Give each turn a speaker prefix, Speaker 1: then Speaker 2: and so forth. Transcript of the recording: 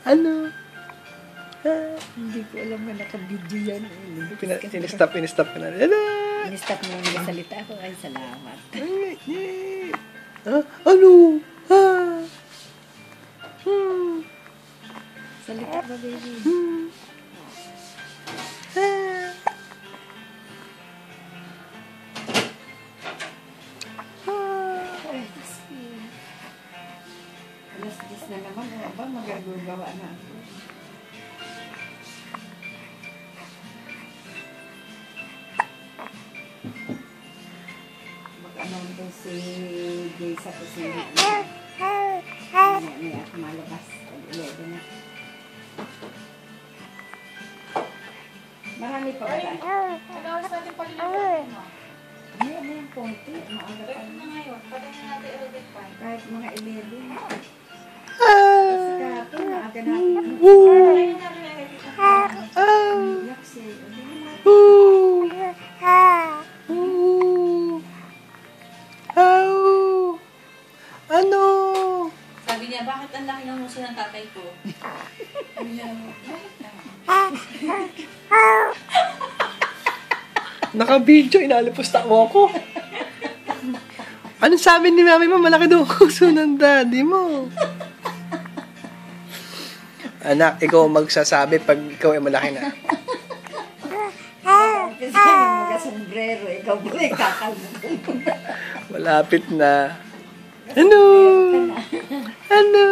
Speaker 1: Ano?
Speaker 2: Hindi ko alam na naka-video yan.
Speaker 1: In-stop ko na. Ano?
Speaker 2: In-stop mo na salita ako. Ay, salamat.
Speaker 1: Ano?
Speaker 2: Salita ba, baby? Alas 10 na naman. Ano ba? Magagawa na ako. Mag-ano doon si Jay sa kusina. May ako malabas. Pag-11 na. Marami pa ba tayo?
Speaker 3: Nag-awas natin palilipan mo.
Speaker 2: Ano yung konti? Maaga pa
Speaker 3: Pwede na ngayon. Pwede na natin ulit pa.
Speaker 2: kahit mga 11. Kasi kahapon, maaga natin.
Speaker 3: Ayun na rin ay
Speaker 2: Iyak siya.
Speaker 1: Ano?
Speaker 3: Sabi niya, bakit ang laki ng muso ng tatay ko? Sabi niya, bakit na?
Speaker 1: Naka-video, inalipusta mo ako. Anong sabi ni mami mo? Malaki daw ang uso ng daddy mo. Anak, ikaw magsasabi pag ikaw ay malaki na.
Speaker 2: Kasi yung mga-sombrero, ikaw ba ay kakalbog.
Speaker 1: Malapit na. Ano? Ano?